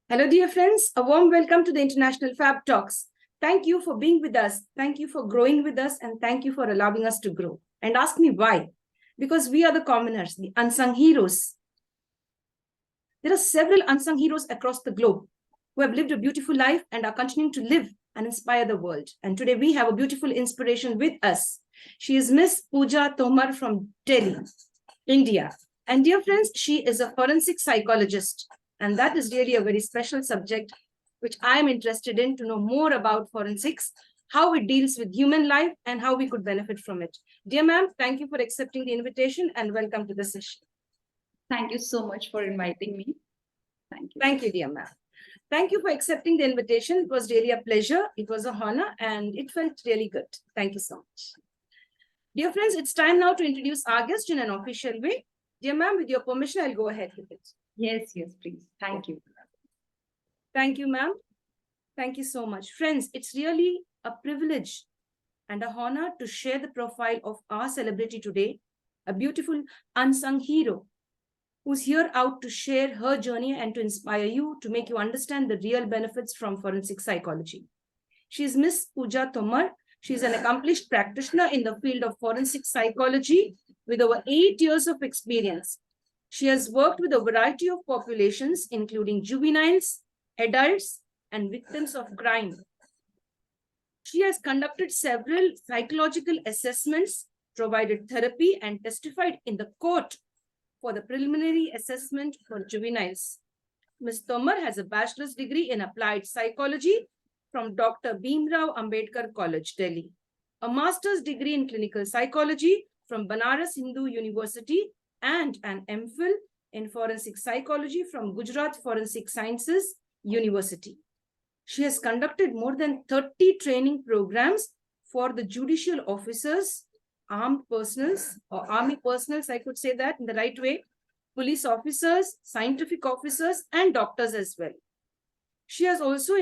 Hello, dear friends. A warm welcome to the International Fabtalks. Thank you for being with us. Thank you for growing with us. And thank you for allowing us to grow. And ask me why. Because we are the commoners, the unsung heroes. There are several unsung heroes across the globe who have lived a beautiful life and are continuing to live and inspire the world. And today we have a beautiful inspiration with us. She is Miss Pooja Tomar from Delhi, India. And dear friends, she is a forensic psychologist. And that is really a very special subject, which I am interested in to know more about forensics, how it deals with human life, and how we could benefit from it. Dear ma'am, thank you for accepting the invitation and welcome to the session. Thank you so much for inviting me. Thank you. Thank you, dear ma'am. Thank you for accepting the invitation. It was really a pleasure. It was an honor and it felt really good. Thank you so much. Dear friends, it's time now to introduce our guest in an official way. Dear ma'am, with your permission, I'll go ahead with it. Yes, please. Thank you. Thank you, ma'am. Thank you so much. Friends, it's really a privilege and a honor to share the profile of our celebrity today, a beautiful unsung hero who's here out to share her journey and to inspire you, to make you understand the real benefits from forensic psychology. She is Miss Pooja Tomar. She's an accomplished practitioner in the field of forensic psychology with over 8 years of experience. She has worked with a variety of populations, including juveniles, adults, and victims of crime. She has conducted several psychological assessments, provided therapy, and testified in the court for the preliminary assessment for juveniles. Ms. Tomar has a bachelor's degree in applied psychology from Dr. Bhim Ambedkar College, Delhi, a master's degree in clinical psychology from Banaras Hindu University, and an MPhil in forensic psychology from Gujarat Forensic Sciences University. She has conducted more than 30 training programs for the judicial officers, armed personals, or army personals, I could say that in the right way, police officers, scientific officers, and doctors as well. She was also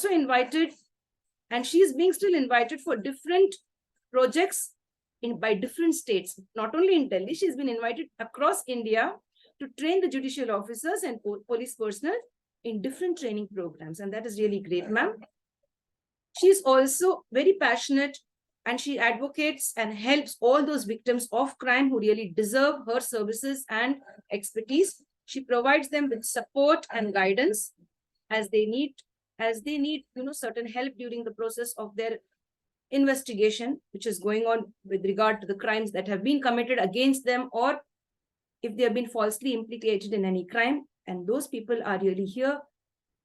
invited, and she is being still invited for different projects by different states. Not only in Delhi, she's been invited across India to train the judicial officers and police personnel in different training programs. And that is really great, ma'am. She's also very passionate and she advocates and helps all those victims of crime who really deserve her services and expertise. She provides them with support and guidance as they need, certain help during the process of their investigation, which is going on with regard to the crimes that have been committed against them, or if they have been falsely implicated in any crime. And those people are really here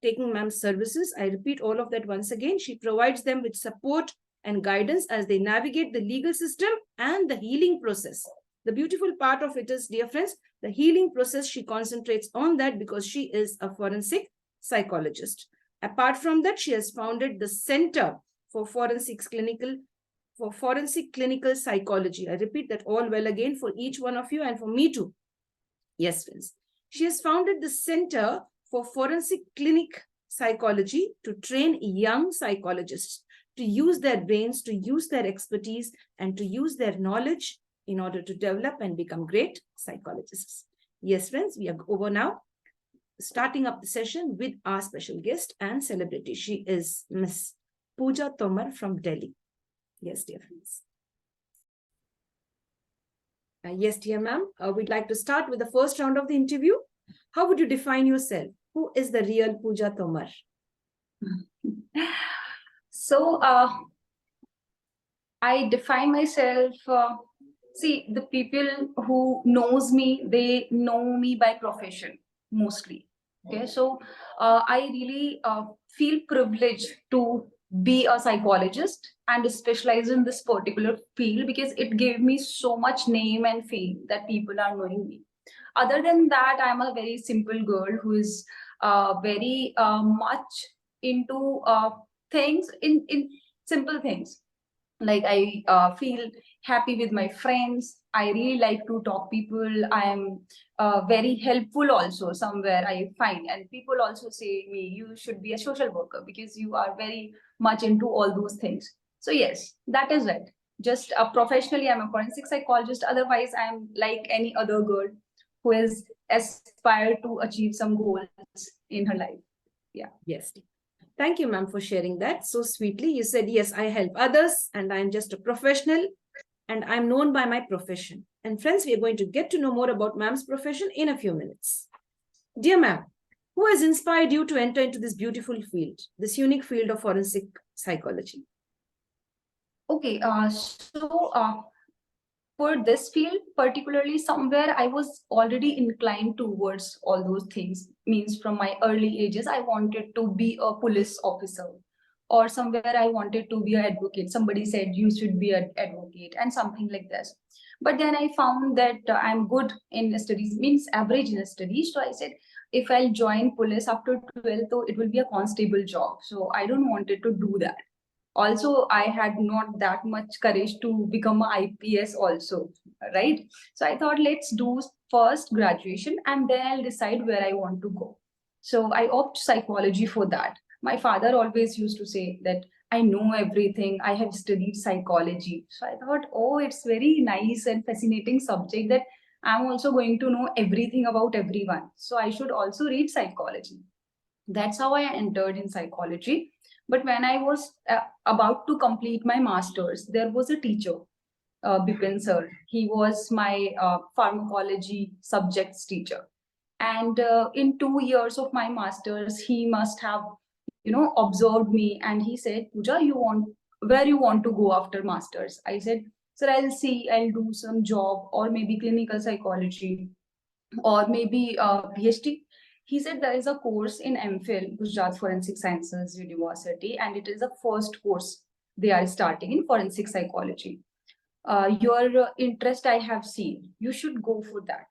taking ma'am's services. I repeat all of that once again. She provides them with support and guidance as they navigate the legal system and the healing process. The beautiful part of it is, dear friends, the healing process, she concentrates on that because she is a forensic psychologist. Apart from that, she has founded the Center for Forensic Clinical Psychology. I repeat that all well again for each one of you and for me too. Yes, friends. She has founded the Center for Forensic Clinic Psychology to train young psychologists to use their brains, to use their expertise, and to use their knowledge in order to develop and become great psychologists. Yes, friends, we are over now, starting up the session with our special guest and celebrity. She is Miss Pooja Tomar from Delhi. Yes, dear friends. Yes, dear ma'am, we'd like to start with the first round of the interview. How would you define yourself? Who is the real Pooja Tomar? So, I define myself, see, the people who knows me, they know me by profession, mostly. Okay, so I really feel privileged to be a psychologist and specialize in this particular field because it gave me so much name and fame that people are knowing me. Other than that, I'm a very simple girl who is very much into things in simple things. Like I feel happy with my friends. I really like to talk people. I am very helpful also somewhere I find. And people also say me, you should be a social worker because you are very much into all those things. So yes, that is it. Just professionally, I'm a forensic psychologist. Otherwise, I'm like any other girl who is aspire to achieve some goals in her life. Yeah. Yes. Thank you, ma'am, for sharing that so sweetly. You said, yes, I help others and I'm just a professional and I'm known by my profession. And friends, we are going to get to know more about ma'am's profession in a few minutes. Dear ma'am, who has inspired you to enter into this beautiful field, this unique field of forensic psychology? Okay, for this field particularly, somewhere I was already inclined towards all those things. Means from my early ages, I wanted to be a police officer, or somewhere I wanted to be an advocate. Somebody said you should be an advocate and something like this. But then I found that I'm good in studies, means average in studies. So I said, if I'll join police after 12th, so it will be a constable job. So I don't wanted to do that. Also, I had not that much courage to become a IPS also, right? So I thought, let's do first graduation and then I'll decide where I want to go. So I opt psychology for that. My father always used to say that I know everything, I have studied psychology. So I thought, oh, it's very nice and fascinating subject that I'm also going to know everything about everyone, so I should also read psychology. That's how I entered in psychology. But when I was about to complete my master's, there was a teacher, Bipin sir. He was my pharmacology subjects teacher. And in 2 years of my master's, he must have, observed me, and he said, Pooja, where you want to go after master's? I said, sir, I'll see, I'll do some job or maybe clinical psychology or maybe PhD. He said there is a course in MPhil, Gujarat Forensic Sciences University, and it is the first course they are starting in forensic psychology. Your interest I have seen, you should go for that.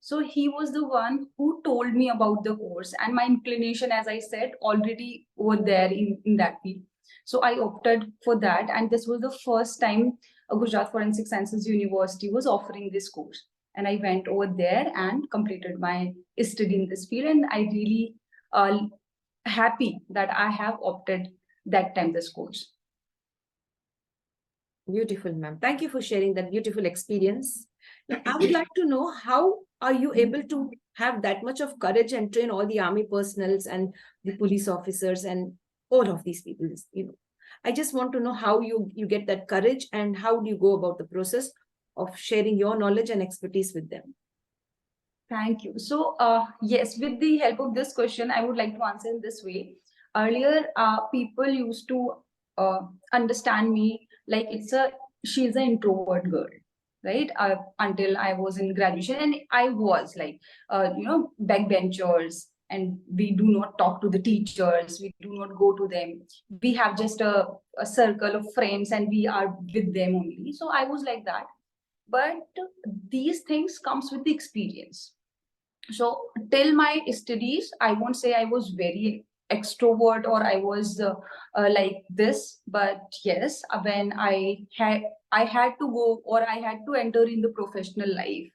So he was the one who told me about the course, and my inclination, as I said, already over there in that field. So I opted for that, and this was the first time Gujarat Forensic Sciences University was offering this course. And I went over there and completed my study in this field, and I really happy that I have opted that time this course. Beautiful, ma'am. Thank you for sharing that beautiful experience. Now, I would like to know, how are you able to have that much of courage and train all the army personnels and the police officers and all of these people? I just want to know how you get that courage and how do you go about the process of sharing your knowledge and expertise with them? Thank you. So, yes, with the help of this question, I would like to answer in this way. Earlier, people used to understand me like she's an introvert girl, right? Until I was in graduation, and I was like, backbenchers, and we do not talk to the teachers, we do not go to them. We have just a circle of friends, and we are with them only. So I was like that. But these things comes with the experience. So till my studies, I won't say I was very extrovert or I was like this, but yes, when I had to go or I had to enter in the professional life,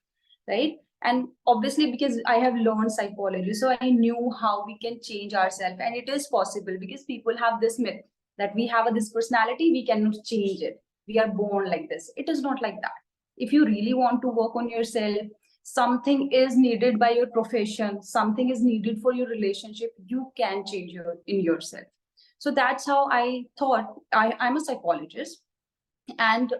right? And obviously because I have learned psychology, so I knew how we can change ourselves, and it is possible because people have this myth that we have this personality, we cannot change it, we are born like this. It is not like that. If you really want to work on yourself, something is needed by your profession, something is needed for your relationship, you can change in yourself. So that's how I thought. I'm a psychologist, and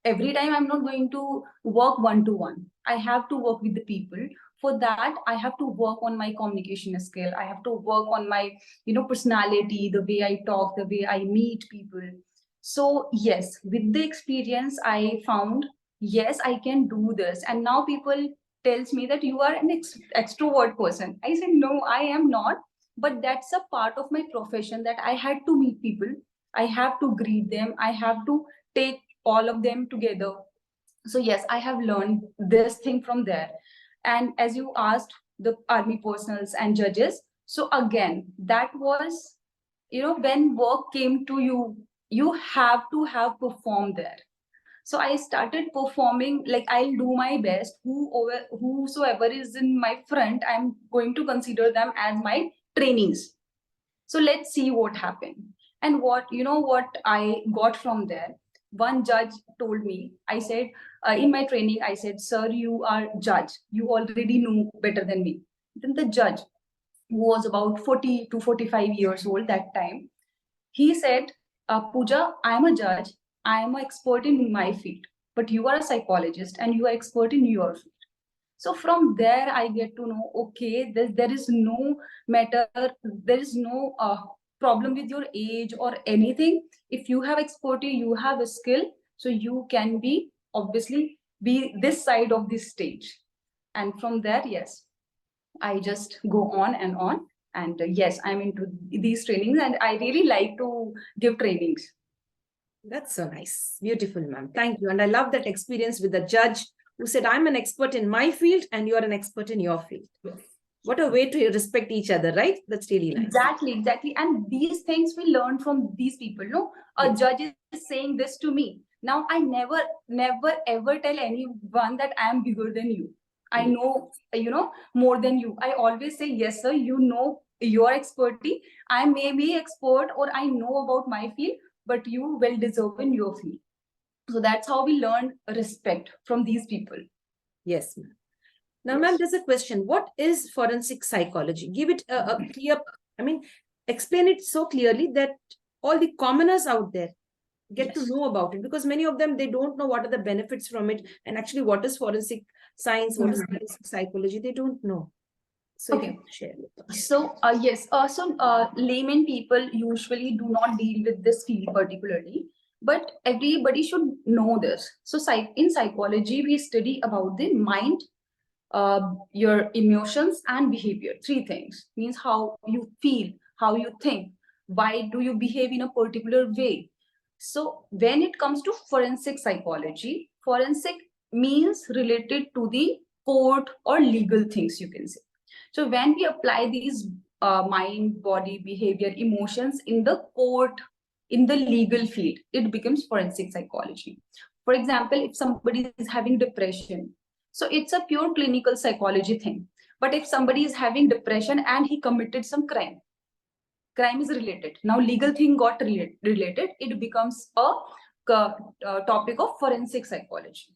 every time I'm not going to work one to one, I have to work with the people. For that, I have to work on my communication skill, I have to work on my personality, the way I talk, the way I meet people. So yes, with the experience I found, yes, I can do this. And now people tells me that you are an extrovert person. I said no, I am not, but that's a part of my profession, that I had to meet people, I have to greet them, I have to take all of them together. So yes, I have learned this thing from there. And as you asked, the army personals and judges, so again, that was, when work came to you, you have to have performed there. So I started performing, like I'll do my best. Whosoever is in my front, I'm going to consider them as my trainees. So let's see what happened. And what I got from there. one judge told me, I said, in my training, I said, sir, you are judge. You already know better than me. Then the judge, who was about 40 to 45 years old that time, he said, Pooja, I am a judge. I am an expert in my field, but you are a psychologist and you are expert in your field. So from there, I get to know, okay, there is no matter, there is no problem with your age or anything. If you have expertise, you have a skill, so you can be obviously be this side of this stage. And from there, yes, I just go on and on. And yes, I'm into these trainings and I really like to give trainings. That's so nice. Beautiful, ma'am. Thank you. And I love that experience with the judge who said, I'm an expert in my field and you are an expert in your field. What a way to respect each other, right? That's really nice. Exactly. And these things we learn from these people. No, a Yes. judge is saying this to me. Now I never, ever tell anyone that I am bigger than you. I know, more than you. I always say, yes, sir, you know your expertise. I may be expert or I know about my field, but you well deserve in your field. So that's how we learn respect from these people. Yes, ma'am. Now, Yes. ma'am, there's a question. What is forensic psychology? Give it a clear, explain it so clearly that all the commoners out there get to Yes. know about it, because many of them, they don't know what are the benefits from it, and actually what is forensic science, what is forensic psychology, they don't know. So if Okay. you could share with us. So yes, layman people usually do not deal with this field particularly, but everybody should know this. So in psychology, we study about the mind, your emotions and behavior. Three things means how you feel, how you think, why do you behave in a particular way. So when it comes to forensic psychology, forensic means related to the court or legal things, you can say. So when we apply these mind, body, behavior, emotions in the court, in the legal field, it becomes forensic psychology. For example, if somebody is having depression, so it's a pure clinical psychology thing. But if somebody is having depression and he committed some crime is related. Now legal thing got related, it becomes a topic of forensic psychology.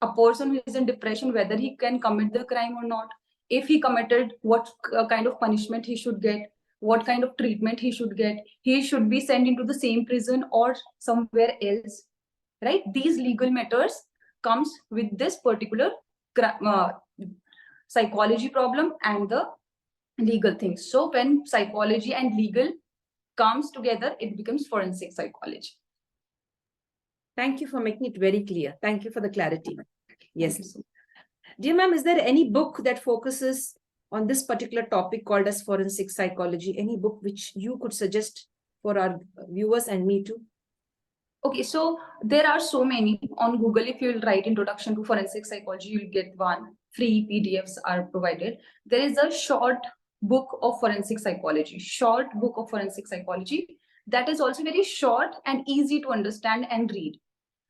A person who is in depression, whether he can commit the crime or not, if he committed, what kind of punishment he should get, what kind of treatment he should get, he should be sent into the same prison or somewhere else, right? These legal matters comes with this particular uh, psychology problem and the legal things. So when psychology and legal comes together, it becomes forensic psychology. Thank you for making it very clear. Thank you for the clarity. Yes. So Dear ma'am, is there any book that focuses on this particular topic called as forensic psychology? Any book which you could suggest for our viewers and me too? okay, so there are so many on Google. If you will write introduction to forensic psychology, you'll get one. Free PDFs are provided. There is a short book of forensic psychology, that is also very short and easy to understand and read.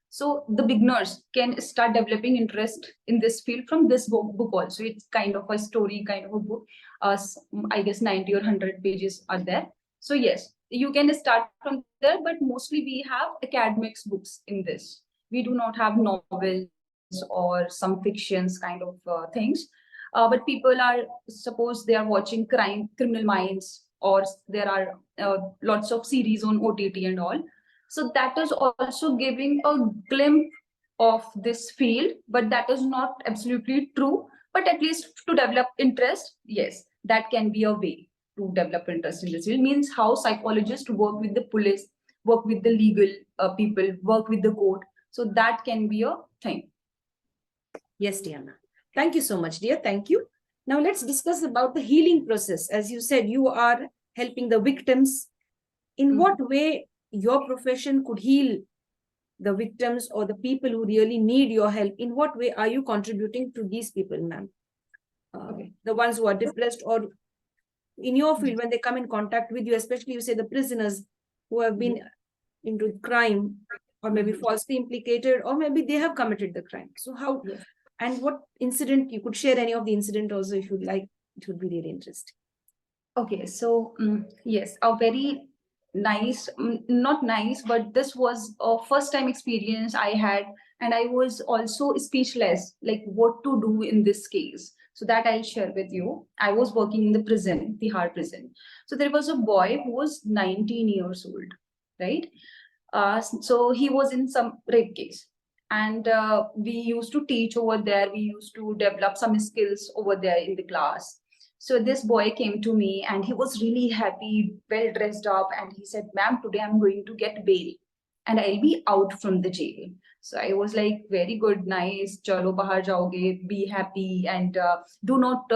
So the beginners can start developing interest in this field from this book also. It's kind of a story, kind of a book. I guess 90 or 100 pages are there. So yes, you can start from there, but mostly we have academics books in this. We do not have novels or some fictions kind of things. But people are, suppose they are watching Criminal Minds, or there are lots of series on OTT and all. So that is also giving a glimpse of this field, but that is not absolutely true. But at least to develop interest, yes, that can be a way to develop interest in this field. Means how psychologists work with the police, work with the legal people, work with the court. So that can be a thing. Yes, Diana. Thank you so much, dear. Thank you. Now let's discuss about the healing process. As you said, you are helping the victims. In what way your profession could heal the victims or the people who really need your help? In what way are you contributing to these people, ma'am? The ones who are depressed, or in your field, when they come in contact with you, especially you say the prisoners who have been into crime, or maybe falsely implicated, or maybe they have committed the crime. So how, and what incident, you could share any of the incident also if you'd like, it would be really interesting. Okay, so yes, a very nice, not nice, but this was a first time experience I had, and I was also speechless, like what to do in this case. So that I'll share with you. I was working in the prison, Tihar prison. So there was a boy who was 19 years old, right? So he was in some rape case, and we used to teach over there. We used to develop some skills over there in the class. So this boy came to me and he was really happy, well dressed up, and he said, "Ma'am, today I'm going to get bail and I'll be out from the jail." So I was like, "Very good, nice. Chalo bahar jaoge, be happy, and do not,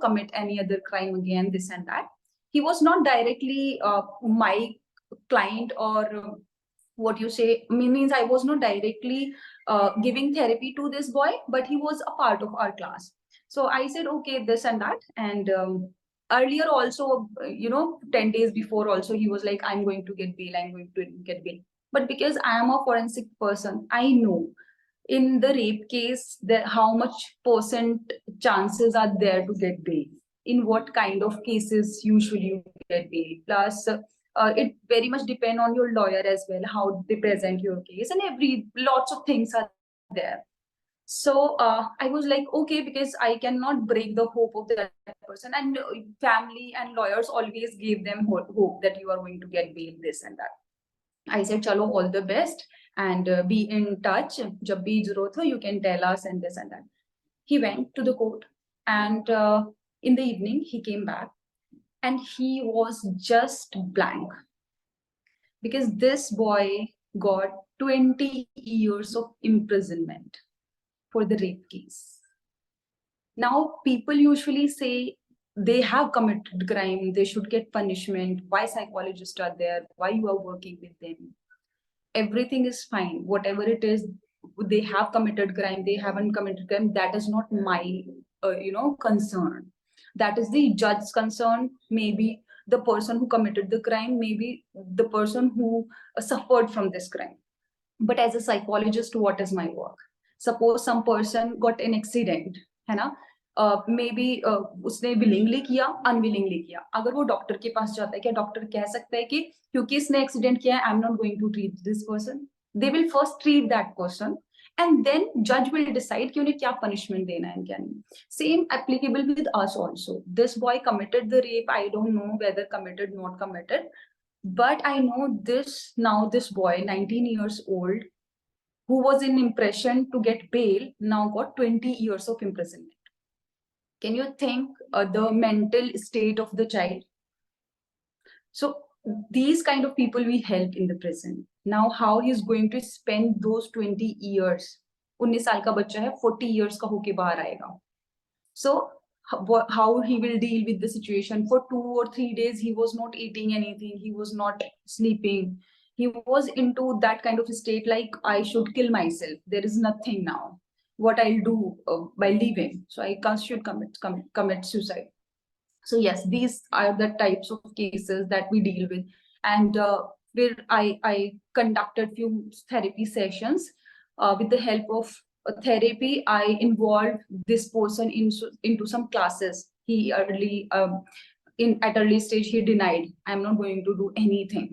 commit any other crime again, this and that." He was not directly my client, or what you say, means I was not directly giving therapy to this boy, but he was a part of our class. So I said, okay, this and that. And earlier also, 10 days before also, he was like, "I'm going to get bail, I'm going to get bail." But because I am a forensic person, I know in the rape case that how much percent chances are there to get bail, in what kind of cases usually you get bail. Plus it very much depend on your lawyer as well, how they present your case, and every lots of things are there. So I was like, okay, because I cannot break the hope of that person, and family and lawyers always gave them hope that you are going to get bail, this and that. I said, "Chalo, all the best, and be in touch. Jab bhi zarurat ho, you can tell us," and this and that. He went to the court, and in the evening he came back, and he was just blank, because this boy got 20 years of imprisonment for the rape case. Now, people usually say they have committed crime, they should get punishment. Why psychologists are there? Why you are working with them? Everything is fine. Whatever it is, they have committed crime, they haven't committed crime. That is not my, concern. That is the judge's concern. Maybe the person who committed the crime, maybe the person who suffered from this crime. But as a psychologist, what is my work? Suppose some person got an accident, है ना, may be उसने willingly किया, unwillingly किया. अगर वो doctor के पास जाता है, क्या डॉक्टर कह सकता है कि क्योंकि इसने एक्सीडेंट किया है, I am not going to treat this person? They will first treat that person, and then judge will decide कि उन्हें क्या punishment देना है क्या नहीं. Same applicable with us also. This boy committed the rape. I don't know whether committed, not committed, but I know this now. This boy, 19 years old, who was in impression to get bail, now got 20 years of imprisonment. Can you think the mental state of the child? So these kind of people we help in the prison. Now how he is going to spend those 20 years? 19 साल का बच्चा है, 40 years का होके बाहर आएगा. So how he will deal with the situation? For 2 or 3 days he was not eating anything, he was not sleeping, he was into that kind of state, like I should kill myself, there is nothing now, what I'll do by leaving, so I should commit suicide. So yes, these are the types of cases that we deal with. And where I conducted few therapy sessions. With the help of therapy, I involved this person into some classes. He at early stage he denied, "I'm not going to do anything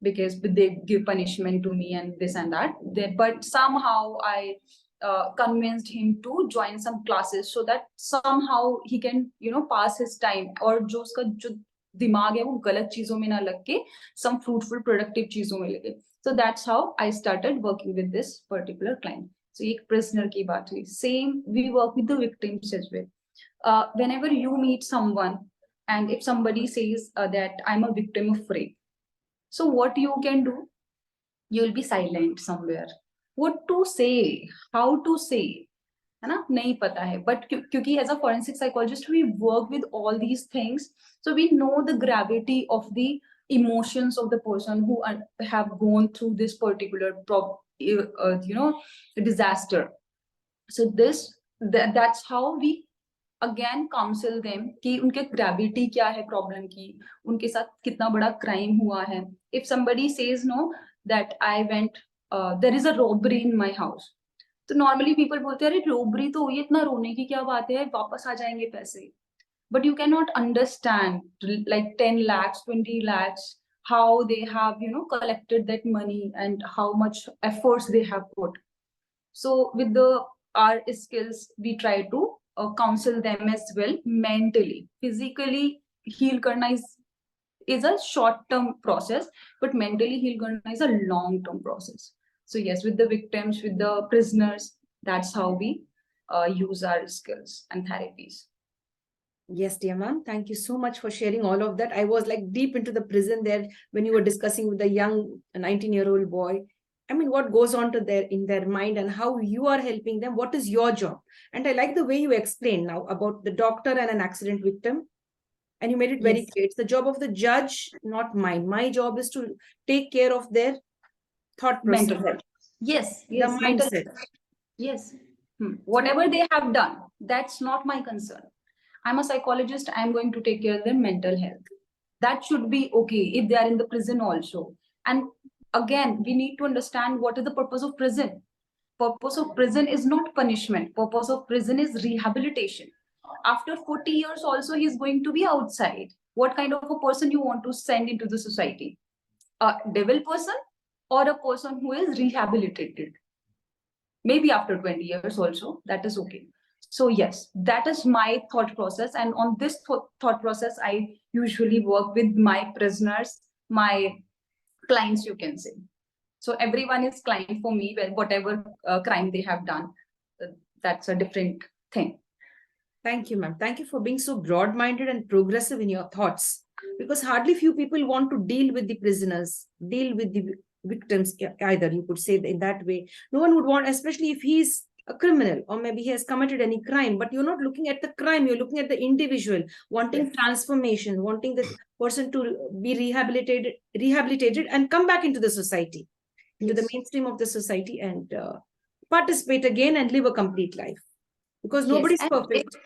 because they give punishment to me and this and that." But somehow I convinced him to join some classes so that somehow he can pass his time, और जो उसका जो दिमाग है वो गलत चीजों में ना लग के some fruitful productive चीजों में लगे. So that's how I started working with this particular client. So एक prisoner की बात हुई. Same, we work with the victims as well. Whenever you meet someone, and if somebody says that I'm a victim of rape, so what you can do? You will be silent somewhere. What to say? How to say? है ना, नहीं पता है. But क्योंकि as a forensic psychologist we work with all these things, so we know the gravity of the emotions of the person who have gone through this particular disaster. So that's how we again counsel them कि उनके gravity क्या है problem की, उनके साथ कितना बड़ा crime हुआ है. If somebody says no, that I went there is a robbery in my house, तो नॉर्मली पीपल बोलते हैं, अरे रोबरी तो हुई, इतना रोने की क्या बात है, वापस आ जाएंगे पैसे. But you can not understand, like 10 lakhs, 20 lakhs, how they have, collected that money and how much efforts they have put. So with our skills, we try to counsel them as well mentally. Physically heal karna is a short-term process, but mentally heal karna is a long-term process. So yes, with the victims, with the prisoners, that's how we use our skills and therapies. Yes, dear ma'am. Thank you so much for sharing all of that. I was like deep into the prison there when you were discussing with the young 19-year-old boy. I mean, what goes on to in their mind and how you are helping them. What is your job? And I like the way you explain now about the doctor and an accident victim. And you made it very Yes. clear. It's the job of the judge, not mine. My job is to take care of their thought process, Mental health. Yes, the yes, mental mindset. health. Yes. Whatever they have done, that's not my concern. I'm a psychologist. I'm going to take care of their mental health. That should be okay if they are in the prison also. And again, we need to understand what is the purpose of prison. Purpose of prison is not punishment. Purpose of prison is rehabilitation. After 40 years also, he's going to be outside. What kind of a person you want to send into the society? A devil person or a person who is rehabilitated? Maybe after 20 years also, that is okay. So yes, that is my thought process. And on this thought process, I usually work with my prisoners, my clients, you can say. So everyone is client for me, whatever crime they have done. That's a different thing. Thank you, ma'am. Thank you for being so broad-minded and progressive in your thoughts. Because hardly few people want to deal with the prisoners, deal with the victims, either you could say in that way. No one would want, especially if he's a criminal or maybe he has committed any crime, but you're not looking at the crime, you're looking at the individual, wanting Yes. transformation, wanting the person to be rehabilitated and come back into the society, into the Yes. mainstream of the society and participate again and live a complete life. Because Yes. nobody's And perfect.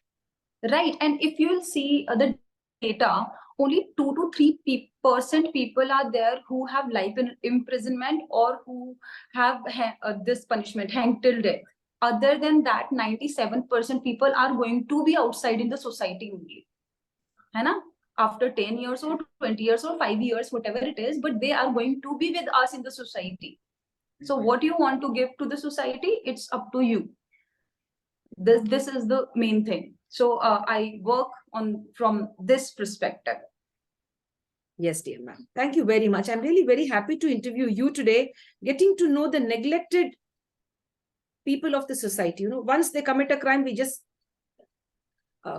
right. And if you'll see the data, only 2 to 3% people are there who have life in imprisonment or who have this punishment, hanged till death. Other than that, 97% people are going to be outside in the society only. है ना? After 10 years or 20 years or 5 years, whatever it is, but they are going to be with us in the society. So what you want to give to the society, it's up to you. This is the main thing. So I work on from this perspective. Yes, dear ma'am. Thank you very much. I'm really very happy to interview you today, getting to know the neglected people of the society. Once they commit a crime, we just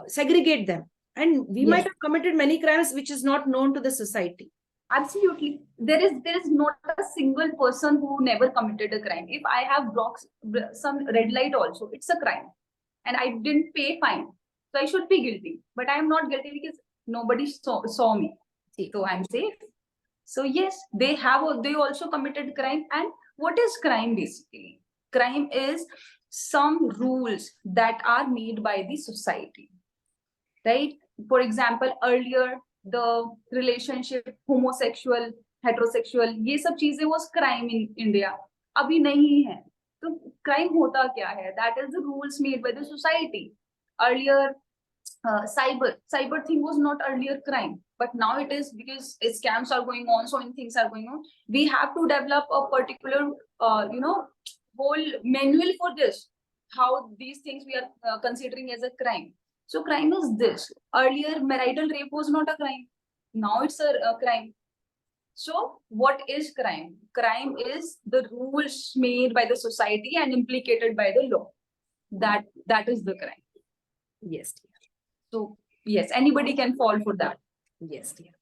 segregate them. And we might Yes. have committed many crimes which is not known to the society. Absolutely. There is not a single person who never committed a crime. If I have blocked some red light also, it's a crime. And I didn't pay fine. So I should be guilty. But I am not guilty because nobody saw me. So I'm safe. So yes, they also committed crime. And what is crime basically? Crime is some rules that are made by the society, right? For example, earlier the relationship homosexual, heterosexual, ये सब चीजें was crime in India. अभी नहीं है. तो crime होता क्या है? That is the rules made by the society. Earlier, cyber thing was not earlier crime, but now it is because scams are going on, so many things are going on. We have to develop a particular, whole manual for this. How these things we are considering as a crime. So crime is this. Earlier, marital rape was not a crime. Now it's a crime. So what is crime? Crime is the rules made by the society and implicated by the law. That is the crime. Yes, dear. So yes, anybody can fall for that. Yes, dear.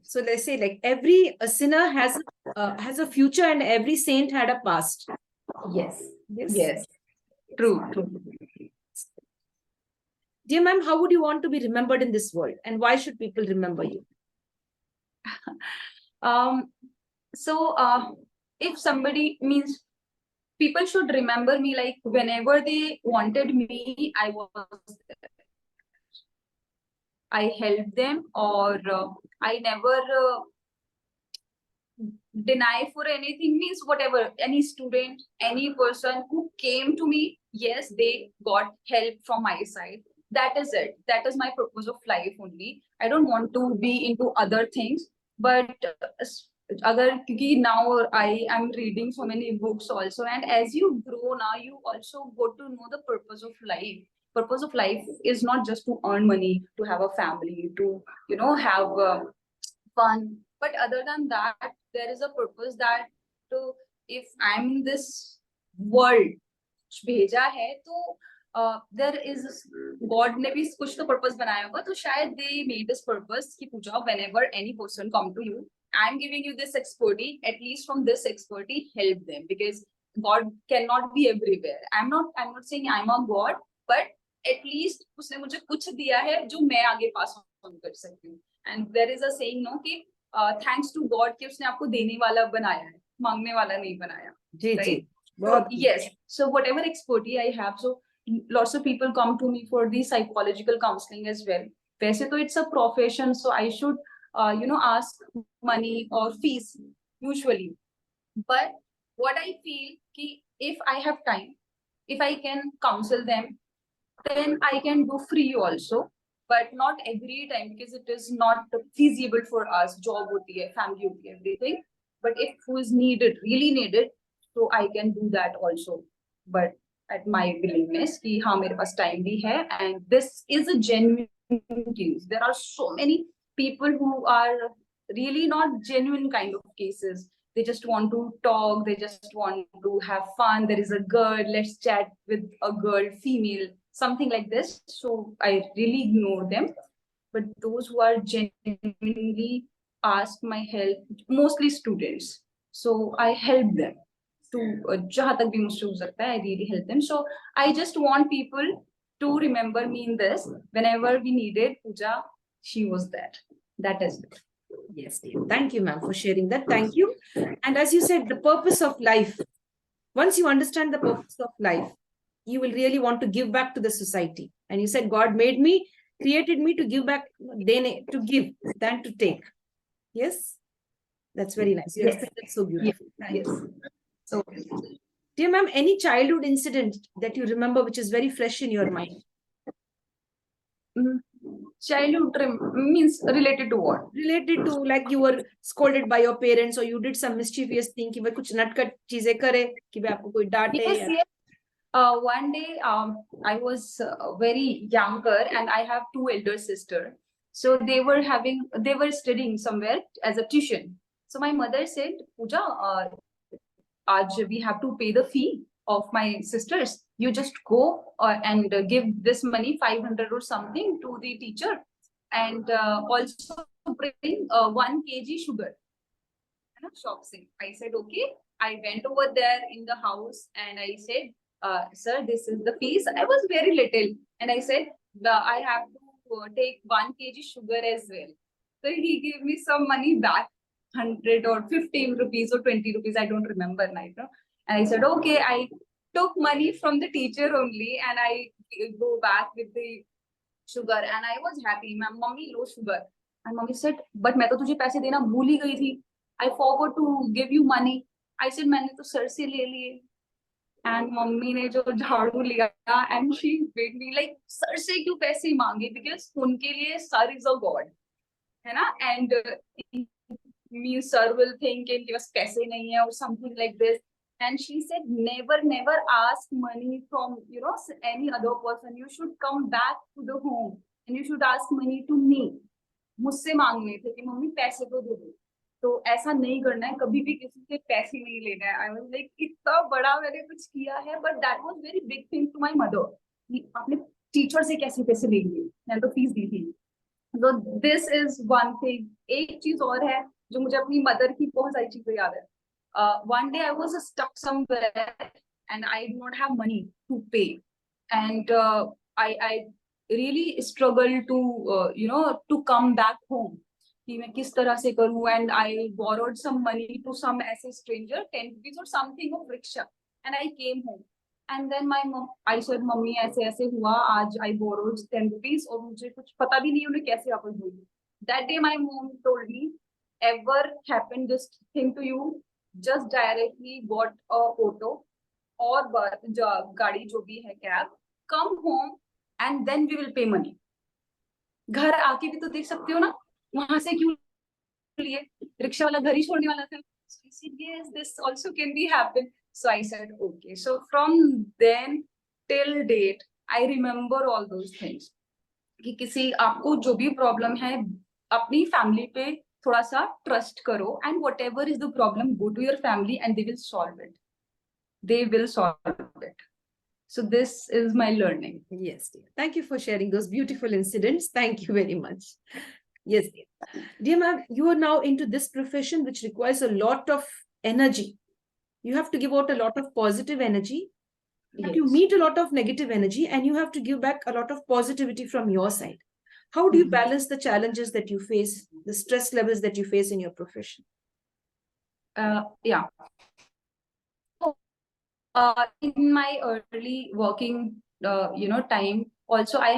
So let's say like every sinner has a future and every saint had a past. Yes. Yes. Yes. True. Dear ma'am, how would you want to be remembered in this world? And why should people remember you? So if somebody means people should remember me like whenever they wanted me, I was there. I helped them, or I never deny for anything, means whatever, any student, any person who came to me, yes, they got help from my side. That is it. That is my purpose of life only. I don't want to be into other things. but अगर क्योंकि now I am reading so many books also, and as you grow now, you also got to know the purpose of life. Purpose of life is not just to earn money, to have a family, to have fun, but other than that, there is a purpose that if I'm in this world भेजा है तो there is God ने भी कुछ तो purpose बनाया होगा, तो शायद दे मेड दिस पर्पस कि Pooja whenever any person come to you, I am giving you this expertise, at least from this expertise help them, because God can not be everywhere. I am not saying I am a God, but at least उसने मुझे कुछ दिया है जो मैं आगे pass on कर सकती हूँ. And there is a saying no कि थैंक्स टू गॉड कि उसने आपको देने वाला बनाया है, मांगने वाला नहीं बनाया. जी जी. Right? So, yes. So whatever expertise I have, so lots of people come to me for the psychological counseling as well. वैसे तो it's a profession, so I should, ask money or fees usually. But what I feel कि if I have time, if I can counsel them, then I can do free also. But not every time because it is not feasible for us. Job होती है, family होती है, everything. But if who is needed, really needed, so I can do that also. But at my willingness कि हाँ मेरे पास time भी है, and this is a genuine case. There are so many people who are really not genuine kind of cases. They just want to talk, they just want to have fun. There is a girl, let's chat with a girl, female, something like this. So I really ignore them. But those who are genuinely ask my help, mostly students, so I help them to जहाँ तक भी मुझसे हो सकता है, I really help them. So I just want people to remember me in this. Whenever we needed Pooja, she was there. That is it. Yes, dear. Thank you, ma'am, for sharing that. Thank you. And as you said, the purpose of life, once you understand the purpose of life, you will really want to give back to the society. And you said, God made me, created me to give back, to give than to take. Yes? That's very nice. You Yes. explained that so beautiful. Yes. So Dear ma'am, any childhood incident that you remember which is very fresh in your mind? childhood means related to what? Related to like you were scolded by your parents or you did some mischievous thing कि भाई कुछ नटखट चीजें करे कि भाई आपको कोई डांटे. Yes, yes. One day, I was very younger, and I have two elder sisters. So they were studying somewhere as a tuition. So my mother said, Pooja, Aaj we have to pay the fee of my sisters. You just go and give this money, 500 or something, to the teacher, and also bring 1 kg sugar. Shop sing. I said, okay. I went over there in the house and I said, sir, this is the fees. I was very little. And I said, I have to take 1 kg sugar as well. So he gave me some money back, 100 or 15 rupees or 20 rupees. I don't remember now. And I said, okay, I took money from the teacher only and I go back with the sugar. And I was happy. Mommy, low sugar. And mommy said, but मैं तो तुझे पैसे देना भूल ही गई थी. I forgot to give you money. I said, मैंने तो सर से ले लिए. And मम्मी ने जो झाड़ू लिया, and she made me like, sir से क्यों पैसे मांगे? Because उनके लिए sir is a god, है ना? And me sir will think कि बस पैसे नहीं है or something like this. And she said, never ask money from any other person. You should come back to the home and you should ask money to me. मुझसे मांगने थे कि mummy पैसे तो दे दो. तो ऐसा नहीं करना है, कभी भी किसी से पैसे नहीं लेना है. आई वाज लाइक इतना बड़ा मैंने कुछ किया है, but that was very big thing to my mother. आपने टीचर से कैसे पैसे ले लिए? मैंने तो फीस दी थी. तो दिस इज वन थिंग. एक चीज और है जो मुझे अपनी मदर की बहुत सारी चीजें याद है. One day I was stuck somewhere and I do not have money to pay, and I really struggle to to come back home कि मैं किस तरह से करूं. And I borrowed some money to some ऐसे stranger, 10 rupees or something of rickshaw, and I came home. And then my mom, I said, mummy ऐसे ऐसे हुआ आज, I borrowed 10 rupees और मुझे कुछ पता भी नहीं उन्हें कैसे वापस दूंगी. That day my mom told me, ever happened this thing to you, just directly got a auto और गाड़ी जो भी है cab, come home and then we will pay money. घर आके भी तो देख सकते हो ना, वहां से क्यों लिए रिक्शा वाला घर ही छोड़ने वाला था. So I said, yes, this also can be happen. So I said, okay. So from then till date, I remember all those things. कि किसी आपको जो भी प्रॉब्लम है अपनी फैमिली पे थोड़ा सा ट्रस्ट करो and whatever is the problem go to your family and they will solve it. They will solve it. So this is my learning. Yes, dear. Thank you for sharing those beautiful incidents. Thank you very much. Yes, dear. Dear ma'am, you are now into this profession which requires a lot of energy. You have to give out a lot of positive energy. But you Yes. meet a lot of negative energy and you have to give back a lot of positivity from your side. How do you balance the challenges that you face, the stress levels that you face in your profession? Yeah. In my early working, time, also I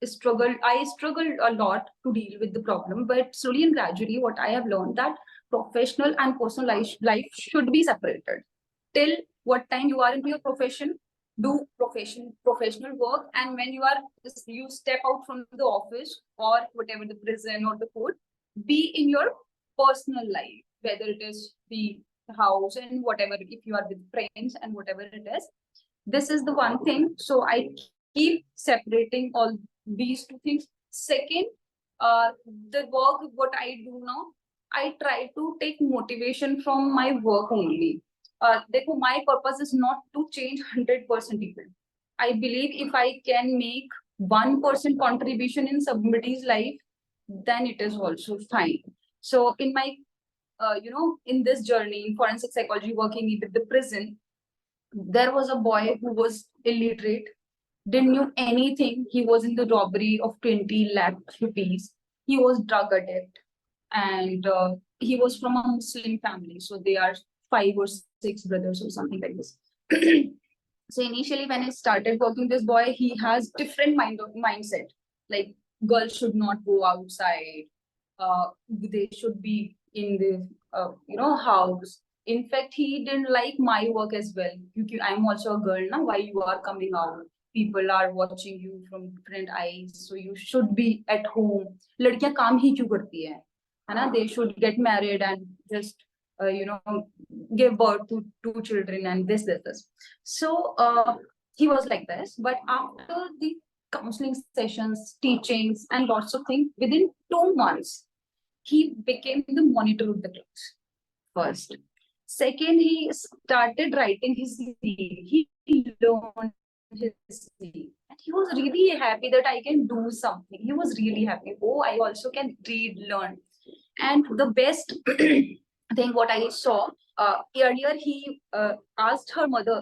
struggled a lot to deal with the problem, but slowly and gradually, what I have learned that professional and personal life should be separated. Till what time you are into your profession, do professional work, and when you step out from the office or whatever the prison or the court, be in your personal life, whether it is the house and whatever, if you are with friends and whatever it is. This is the one thing. So I keep separating all these two things. Second, the work what I do now, I try to take motivation from my work only. My purpose is not to change 100% people. I believe if I can make 1% contribution in somebody's life, then it is also fine. So in my in this journey in forensic psychology, working with the prison, there was a boy who was illiterate, didn't know anything. He was in the robbery of 20 lakh rupees. He was drug addict, and he was from a Muslim family. So they are 5 or 6 brothers or something like this. So initially, when I started working with this boy, he has different mindset. Like girls should not go outside. They should be in the house. In fact, he didn't like my work as well. I'm also a girl now. Why you are coming out? People are watching you from different eyes, so you should be at home. लड़कियां काम ही क्यों करती है ना? They should get married and just give birth to 2 children and this. So he was like this. But after the counseling sessions, teachings, and lots of things, within 2 months, he became the monitor of the class. First. Second, he started writing his CV. He learned his CV. And he was really happy that I can do something. He was really happy. Oh, I also can read, learn. And the best thing what I saw, earlier he asked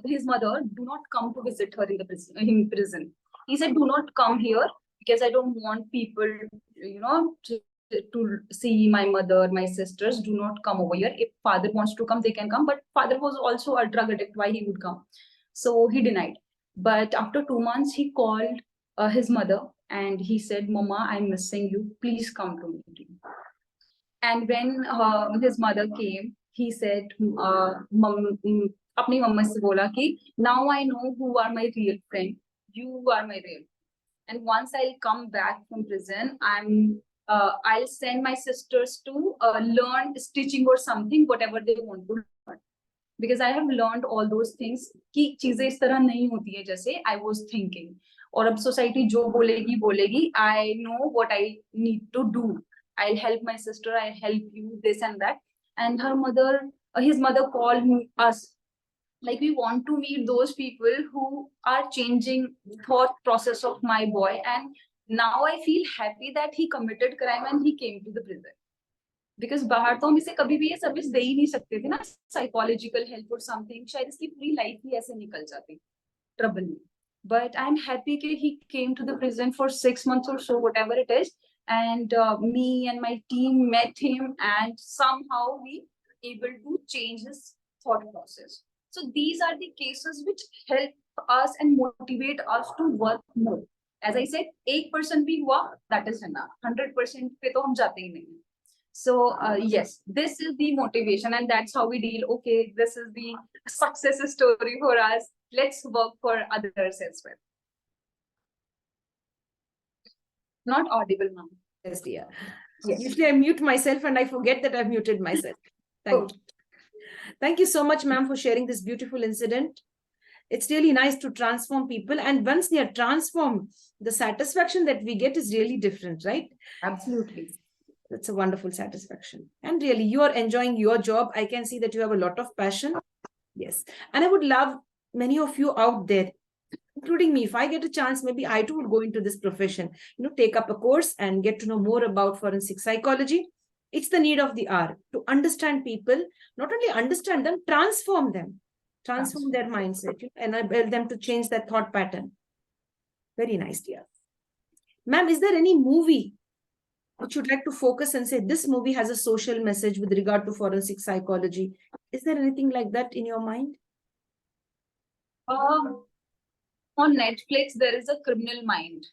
his mother, do not come to visit her in the prison. He said, do not come here because I don't want people, to see my mother, my sisters. Do not come over here. If father wants to come, they can come. But father was also a drug addict. Why he would come? So he denied. But after 2 months, he called his mother and he said, Mama, I'm missing you. Please come to me. And when his mother came, he said, अपनी मम्मा से बोला कि now I know who are my real friend. You are my real. And once I'll come back from prison, I'll send my sisters to learn stitching or something, whatever they want to learn. Because I have learned all those things कि चीजें इस तरह नहीं होती है जैसे I was thinking. और अब society जो बोलेगी, I know what I need to do. I'll help my sister, I'll help you, this and that. And his mother called us. Like, we want to meet those people who are changing thought process of my boy. And now I feel happy that he committed crime and he came to the prison. Because बाहर तो हम इसे कभी भी ये service दे ही नहीं सकते थे ना, psychological help or something. शायद इसकी पूरी लाइफ ही ऐसे निकल जाती ट्रबल में. But I'm happy that he came to the prison for 6 months or so, whatever it is. And me and my team met him, and somehow we able to change his thought process. So these are the cases which help us and motivate us to work more. As I said, 1% भी हुआ, that is enough. 100% पे तो हम जाते ही नहीं. So yes, this is the motivation, and that's how we deal. Okay, this is the success story for us. Let's work for others as well. Not audible, ma'am. Yes, dear. Yes. Usually I mute myself and I forget that I've muted myself. Thank you. Thank you so much, ma'am, for sharing this beautiful incident. It's really nice to transform people. And once they are transformed, the satisfaction that we get is really different, right? Absolutely. That's a wonderful satisfaction. And really, you are enjoying your job. I can see that you have a lot of passion. Yes. And I would love many of you out there, including me, if I get a chance, maybe I too would go into this profession, take up a course and get to know more about forensic psychology. It's the need of the hour to understand people, not only understand them, transform their mindset, enable them to change their thought pattern. Very nice, dear. Ma'am, is there any movie which you'd like to focus and say this movie has a social message with regard to forensic psychology? Is there anything like that in your mind? On Netflix, there is a Criminal Mind.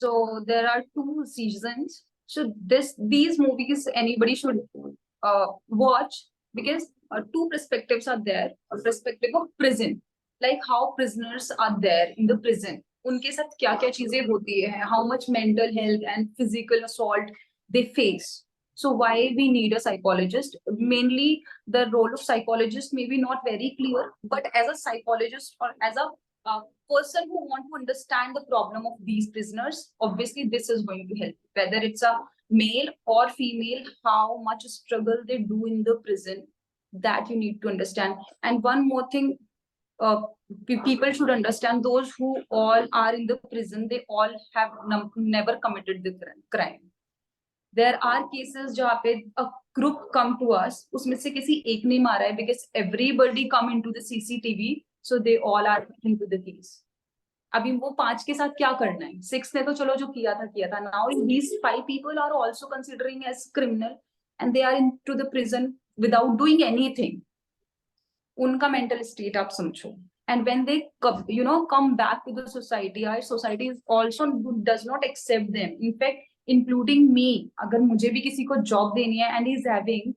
So there are 2 seasons. So these movies anybody should watch, because 2 perspectives are there. A perspective of prison, like how prisoners are there in the prison. उनके साथ क्या क्या चीजें होती है, how much mental health and physical assault they face. So why we need a psychologist? Mainly the role of psychologist may be not very clear, but as a psychologist or as a person who want to understand the problem of these prisoners, obviously this is going to help. Whether it's a male or female, how much struggle they do in the prison, that you need to understand. And one more thing, people should understand, those who all are in the prison, they all have never committed the crime. There are cases जहाँ पे a group come to us, उसमें से किसी एक ने मारा है, because everybody come into the CCTV, so they all are into the case. अभी वो 5 के साथ क्या करना है? 6 ने तो चलो जो किया था. Now these 5 people are also considering as criminal, and they are into the prison without doing anything. उनका mental state आप समझो. And when they come back to the society, our society is also does not accept them. In fact, including me, अगर मुझे भी किसी को job देनी है and he's having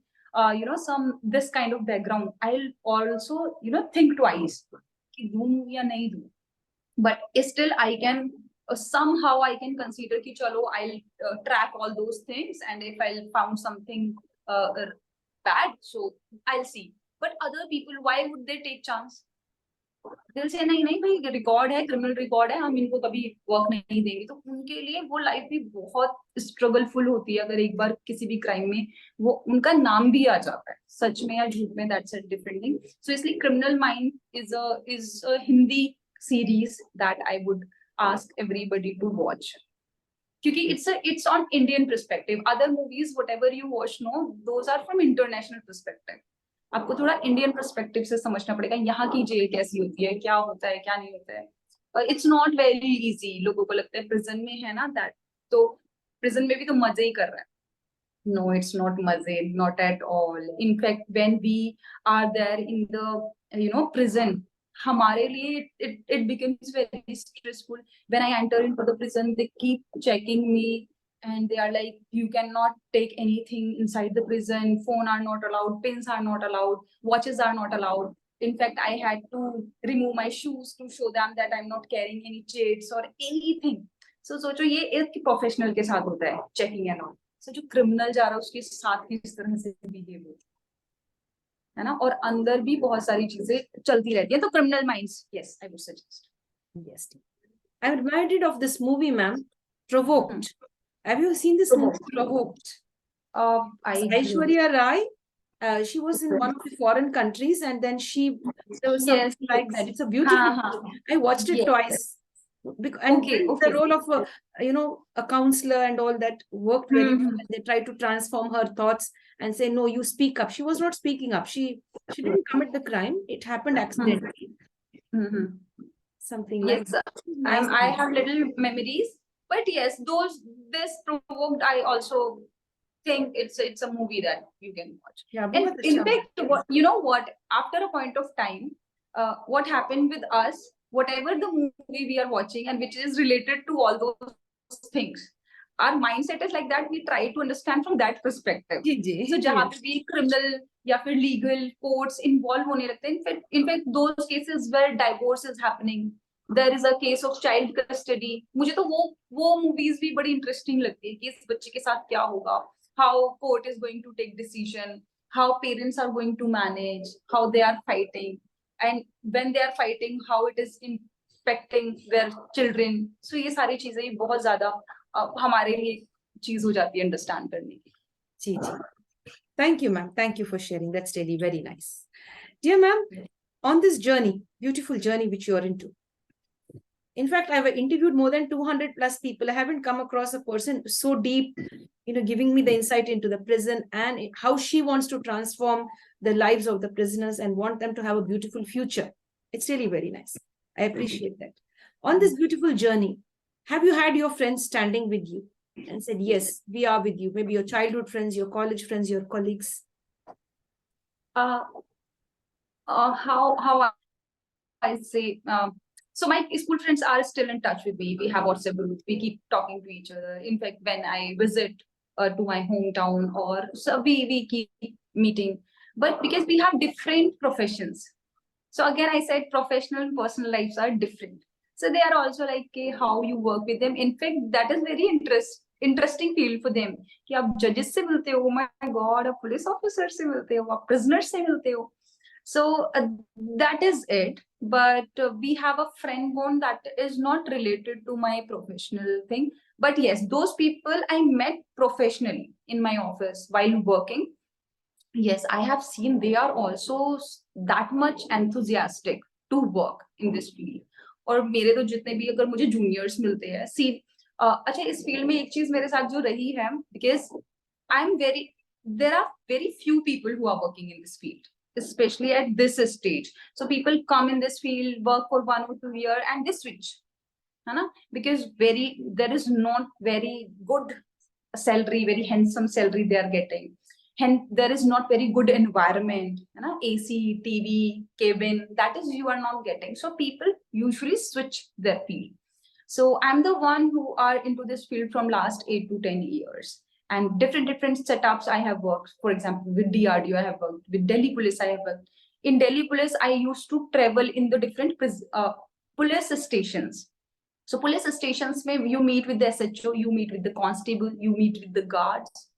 some this kind of background, I'll also think twice कि दूं या नहीं दूं. But still I can somehow I can consider कि चलो I'll track all those things, and if I'll found something bad, so I'll see. But other people, why would they take chance? दिल से नहीं भाई रिकॉर्ड है, criminal record है, हम इनको कभी वर्क नहीं देंगे. तो उनके लिए वो लाइफ भी बहुत स्ट्रगलफुल होती है अगर एक बार किसी भी क्राइम में वो उनका नाम भी आ जाता है, सच में या झूठ में, that's a different thing. So इसलिए criminal mind is a Hindi series that I would ask everybody to watch, क्योंकि it's on Indian perspective. Other movies whatever you watch, no, those are from international perspective. आपको थोड़ा Indian perspective से समझना पड़ेगा, यहाँ की jail कैसी होती है, क्या होता है, क्या नहीं होता है. और इट्स नॉट वेरी इजी. लोगों को लगता है प्रिजन में है ना दैट, तो प्रिजन में भी तो मजे ही कर रहा है. नो, इट्स नॉट मजे, not at all. In fact when we are there in the prison, हमारे लिए it becomes very stressful. When I enter into the prison, they keep checking me. And they are like, you cannot take anything inside the prison. Phone are not allowed, pins are not allowed, watches are not allowed. In fact, I had to remove my shoes to show them that I'm not carrying any chains or anything. So सोचो ये एक professional के साथ होता है checking and all. सो जो criminal जा रहा है उसके साथ किस तरह से बिहेव होता है ना, और अंदर भी बहुत सारी चीजें चलती रहती है. तो criminal minds, yes, I would suggest. Yes, I'm reminded of this movie, ma'am, Provoked. Have you seen this movie, Provoked? Aishwarya Rai, she was in one of the foreign countries, and then there was something like that. It's a beautiful movie. I watched it twice. And the role of a counselor and all that worked very well. They tried to transform her thoughts and say, no, you speak up. She was not speaking up. She didn't commit the crime. It happened accidentally. Something like that. I have little memories. But yes, this Provoked, I also think it's a movie that you can watch. Yeah, and in fact, what? After a point of time, what happened with us, whatever the movie we are watching and which is related to all those things, our mindset is like that. We try to understand from that perspective. So जहाँ पे भी criminal या फिर legal courts involve होने लगते हैं. In fact, those cases where divorce is happening, there is a case of child custody. मुझे तो वो मूवीज भी बड़ी इंटरेस्टिंग लगती है कि इस बच्चे के साथ क्या होगा, how court is going to take decision, how parents are going to manage, how they are fighting, and when they are fighting, how it is impacting their children. So ये सारी चीजें बहुत ज्यादा हमारे लिए चीज हो जाती है अंडरस्टैंड करने की. जी जी. Thank you, ma'am. Thank you for sharing. That's really very nice. Dear ma'am, on this journey, beautiful journey which you are into. In fact, I've interviewed more than 200 plus people. I haven't come across a person so deep, giving me the insight into the prison and how she wants to transform the lives of the prisoners and want them to have a beautiful future. It's really very nice. I appreciate that. On this beautiful journey, have you had your friends standing with you and said, yes, we are with you? Maybe your childhood friends, your college friends, your colleagues. How I say, so my school friends are still in touch with me. We have WhatsApp group. We keep talking to each other. In fact, when I visit to my hometown, or so we keep meeting. But because we have different professions, so again I said professional and personal lives are different. So they are also like, okay, how you work with them. In fact, that is very interesting field for them. कि आप judges से मिलते हो, oh my God, आप police officer से मिलते हो, आप prisoners से मिलते हो. So that is it. But we have a friend bond that is not related to my professional thing. But yes, those people I met professionally in my office while working. Yes, I have seen they are also that much enthusiastic to work in this field. और मेरे तो जितने भी अगर मुझे juniors मिलते हैं, सी अच्छा इस फील्ड में एक चीज मेरे साथ जो रही है, because I am very, there are very few people who are working in this field, especially at this stage. So people come in this field, work for 1 or 2 years, and they switch. Because there is not very good salary, very handsome salary they are getting. Hence, there is not very good environment, AC, TV, cabin, that is you are not getting. So people usually switch their field. So I'm the one who are into this field from last 8 to 10 years. And different setups I have worked. For example, with DRDO I have worked, with Delhi Police I have worked. In Delhi Police, I used to travel in the different police stations. So police stations, you meet with the SHO, you meet with the constable, you meet with the guards.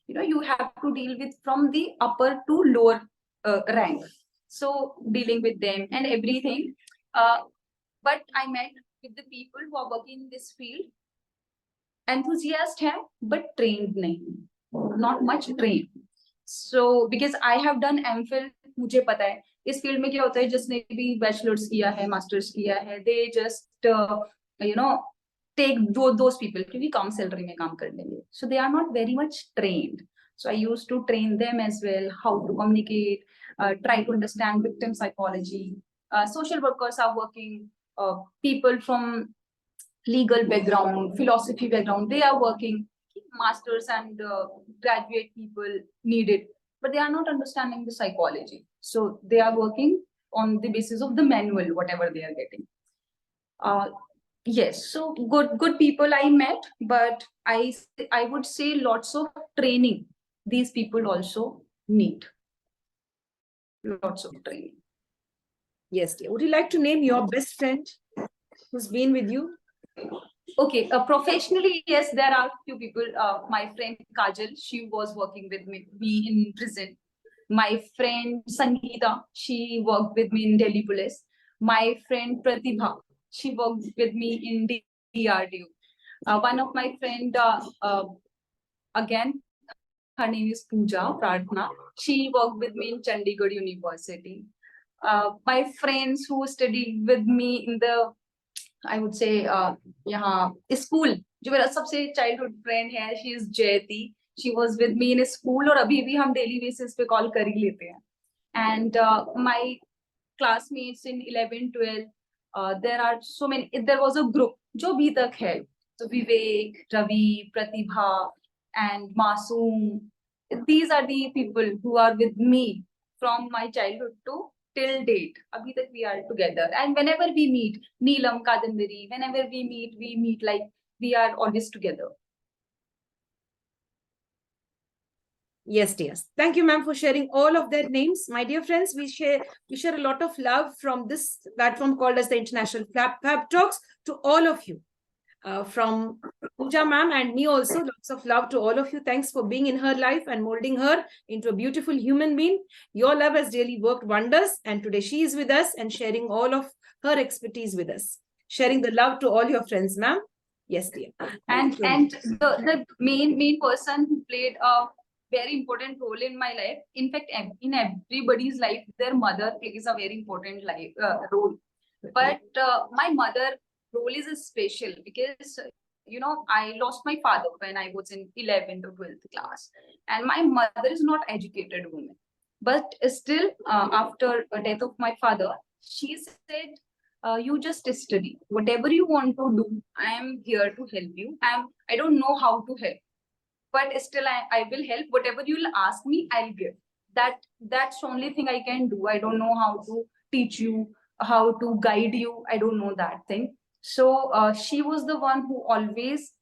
You have to deal with from the upper to lower rank. So dealing with them and everything. But I met with the people who are working in this field. Enthusiast hai, but trained nahi, not much trained. So because I have done MPhil, मुझे पता है इस field में क्या होता है, जिसने भी बैचलर्स किया है, मास्टर्स किया है, they just take those people क्योंकि कम सैलरी में काम कर लेंगे. So they are not very much trained. So I used to train them as well, how to communicate, try to understand victim psychology. Social workers are working, people from legal background, philosophy background, they are working. Masters and graduate people need it, but they are not understanding the psychology. So they are working on the basis of the manual, whatever they are getting. Yes, so good people I met, but I would say lots of training these people also need. Lots of training. Yes, dear. Would you like to name your best friend who's been with you? Okay, professionally, yes, there are few people. My friend Kajal, she was working with me in prison. My friend Sangeeta, she worked with me in Delhi Police. My friend Pratibha, she worked with me in DRDO. One of my friend, again, her name is Pooja Tomar. She worked with me in Chandigarh University. My friends who studied with me in the, I would say, यहाँ school, जो मेरा सबसे childhood friend है, she is Jayati. She was with me in school और अभी भी हम daily basis पे call कर ही लेते हैं. And my classmates in 11, 12, there are so many. There was a group जो भी तक है. So Vivek, Ravi, Pratibha, and Masoom. These are the people who are with me from my childhood to till date. Abhi tak we are together, and whenever we meet, Neelam, Kadambari, whenever we meet like we are always together. Yes, dear. Thank you, ma'am, for sharing all of their names. My dear friends, we share a lot of love from this platform called as the International Fab Talks to all of you. From Pooja ma'am and me also, lots of love to all of you. Thanks for being in her life and molding her into a beautiful human being. Your love has really worked wonders, and today she is with us and sharing all of her expertise with us. Sharing the love to all your friends, ma'am. Yes, dear. And the main person who played a very important role in my life, in fact in everybody's life, their mother plays a very important role, but my mother role is special because I lost my father when I was in 11th or 12th class, and my mother is not educated woman, but still after the death of my father, she said, you just study whatever you want to do. I am here to help you. I don't know how to help, but still I will help. Whatever you'll ask me, I'll give. That's the only thing I can do. I don't know how to teach you, how to guide you. I don't know that thing. So she was the one who always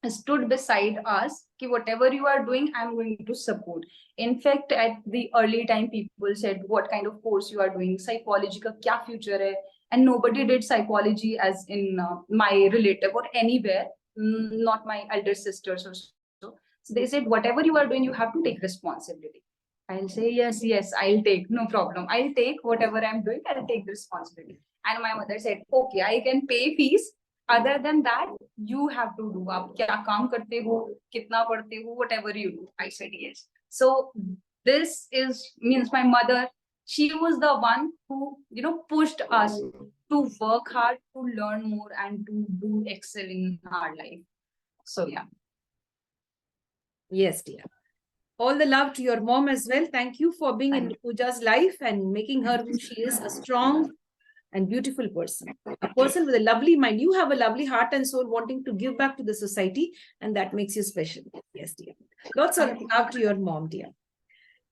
stood beside us कि whatever you are doing, I'm going to support. In fact, at the early time, people said, what kind of course you are doing? Psychology का क्या future है? And nobody did psychology as in my relative or anywhere, not my elder sisters or so. So they said, whatever you are doing, you have to take responsibility. I'll say, yes, I'll take, no problem. I'll take whatever I'm doing, I'll take the responsibility. And my mother said, okay, I can pay fees. Other than that, you have to do. आप क्या काम करते हो, कितना पढ़ते हो, whatever you do. I said yes. So this means my mother. She was the one who pushed us to work hard, to learn more, and to do excel in our life. So yeah. Yes, dear. All the love to your mom as well. Thank you for being in Pooja's life and making her who she is, a strong and beautiful person. A person with a lovely mind. You have a lovely heart and soul wanting to give back to the society, and that makes you special. Yes, dear. Lots of love to your mom, dear.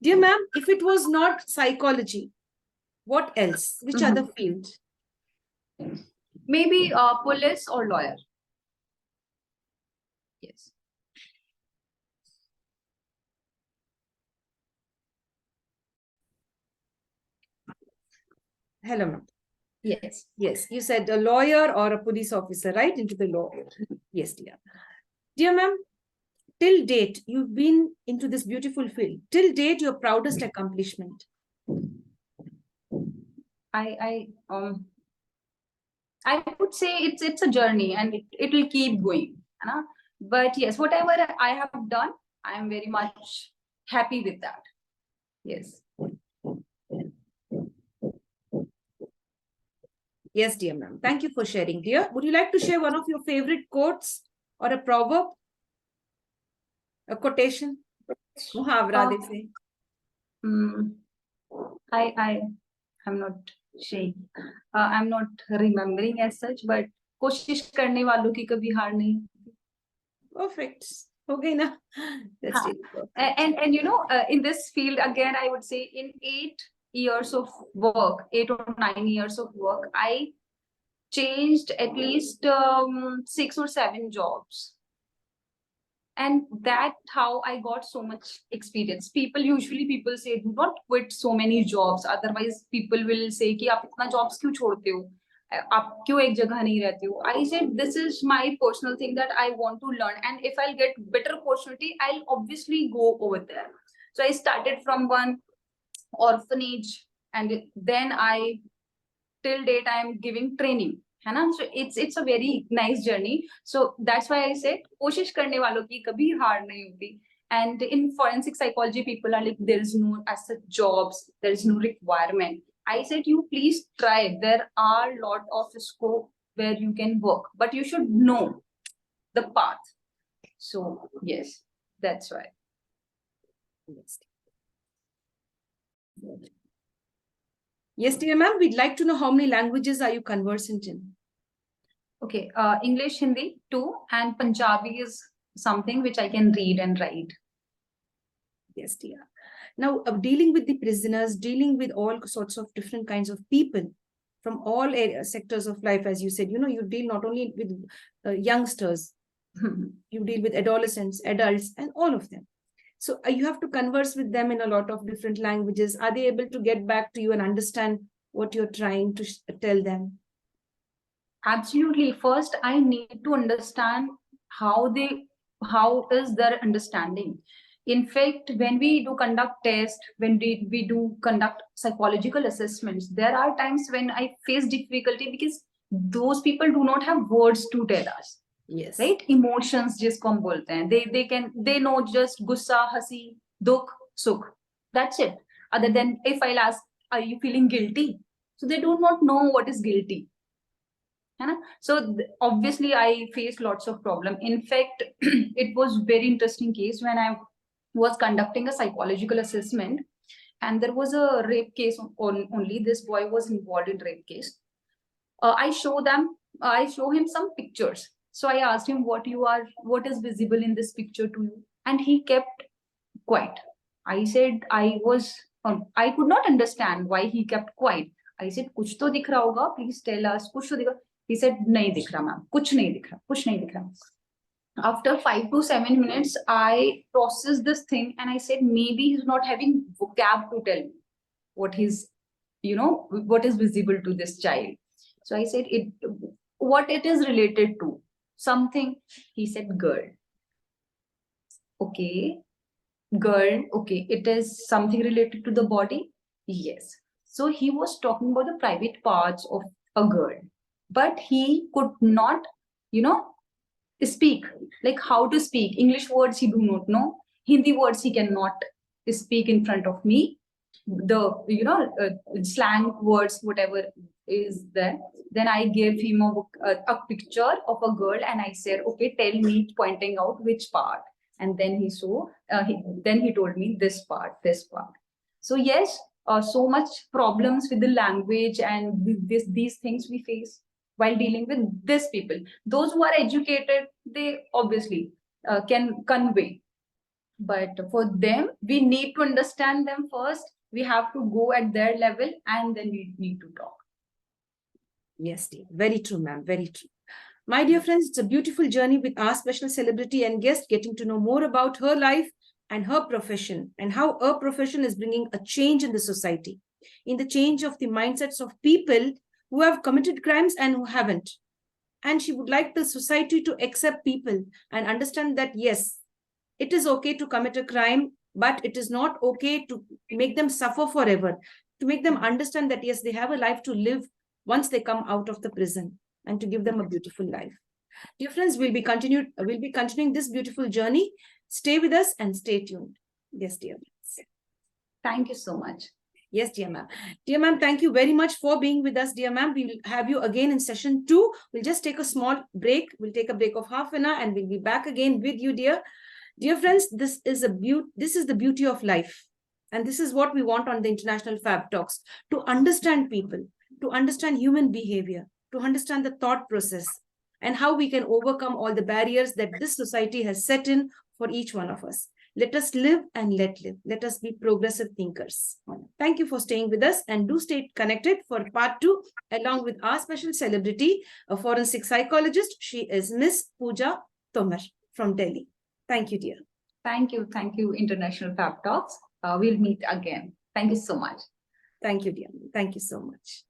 Dear ma'am, if it was not psychology, what else? Which other field? Maybe police or lawyer. Yes. Hello, ma'am. Yes. Yes, you said a lawyer or a police officer, right? Into the law. Yes, dear. Dear ma'am, till date, you've been into this beautiful field. Till date, your proudest accomplishment? I would say it's a journey, and it will keep going. But yes, whatever I have done, I am very much happy with that. Yes. Yes, dear ma'am. Thank you for sharing, dear. Would you like to share one of your favorite quotes or a proverb? A quotation? Muhavra, they say. I am not saying. I'm not remembering as such, but कोशिश करने वालों की कभी हार नहीं. Perfect. Okay, na. That's it. And in this field again, I would say in 8 years of work, 8 or 9 years of work, I changed at least 6 or 7 jobs. And that's how I got so much experience. Usually people say, do not quit so many jobs. Otherwise, people will say, कि आप इतना jobs क्यों छोड़ते हो? आप क्यों एक जगह नहीं रहते हो? I said, this is my personal thing that I want to learn. And if I'll get better opportunity, I'll obviously go over there. So I started from one orphanage, and then till date, I'm giving training. So it's a very nice journey. So that's why I said, कोशिश करने वालों की कभी हार नहीं होती. And in forensic psychology, people are like, there is no as such jobs, there is no requirement. I said, you please try. There are a lot of scope where you can work, but you should know the path. So yes, that's why. Yes, dear ma'am, we'd like to know how many languages are you conversant in? Okay, English, Hindi, 2, and Punjabi is something which I can read and write. Yes, dear. Now, dealing with the prisoners, dealing with all sorts of different kinds of people from all sectors of life, as you said, you deal not only with youngsters, you deal with adolescents, adults, and all of them. So you have to converse with them in a lot of different languages. Are they able to get back to you and understand what you're trying to tell them? Absolutely. First, I need to understand how is their understanding. In fact, when we do conduct tests, when we do conduct psychological assessments, there are times when I face difficulty because those people do not have words to tell us. Yes. Right? Emotions जिसको हम बोलते हैं. They know just गुस्सा, हंसी, दुख, सुख. That's it. Other than if I'll ask, are you feeling guilty? So they do not know what is guilty. So obviously I faced lots of problem. In fact, it was very interesting case when I was conducting a psychological assessment, and there was a rape case only. This boy was involved in rape case. I show him some pictures. So I asked him what is visible in this picture to you, and he kept quiet. I said I could not understand why he kept quiet. I said कुछ तो दिख रहा होगा, please tell us. कुछ तो दिख रहा. He said नहीं दिख रहा मैम, कुछ नहीं दिख रहा, कुछ नहीं दिख रहा. After 5 to 7 minutes, I processed this thing and I said maybe he's not having vocab to tell me what is visible to this child. So I said what it is related to something. He said girl. Okay, girl. Okay, it is something related to the body. Yes. So he was talking about the private parts of a girl, but he could not, speak, like how to speak. English words he do not know. Hindi words he cannot speak in front of me. The slang words, whatever is there. Then I gave him a picture of a girl and I said, okay, tell me, pointing out which part. And then he told me this part. So yes, so much problems with the language and with these things we face while dealing with these people. Those who are educated, they obviously can convey. But for them, we need to understand them first. We have to go at their level and then we need to talk. Yes, dear. Very true, ma'am. Very true. My dear friends, it's a beautiful journey with our special celebrity and guest, getting to know more about her life and her profession and how her profession is bringing a change in the society, in the change of the mindsets of people who have committed crimes and who haven't. And she would like the society to accept people and understand that, yes, it is okay to commit a crime, but it is not okay to make them suffer forever, to make them understand that, yes, they have a life to live once they come out of the prison, and to give them a beautiful life. Dear friends, we'll be continuing this beautiful journey. Stay with us and stay tuned. Yes, dear. Thank you so much. Yes, dear ma'am. Dear ma'am, thank you very much for being with us, dear ma'am. We will have you again in session 2. We'll just take a small break. We'll take a break of half an hour and we'll be back again with you, dear. Dear friends, this is the beauty of life. And this is what we want on the International Fabtalks, to understand people, to understand human behavior, to understand the thought process, and how we can overcome all the barriers that this society has set in for each one of us. Let us live and let live. Let us be progressive thinkers. Thank you for staying with us, and do stay connected for part 2 along with our special celebrity, a forensic psychologist. She is Miss Pooja Tomar from Delhi. Thank you, dear. Thank you, International Fabtalks. We'll meet again. Thank you so much. Thank you, dear. Thank you so much.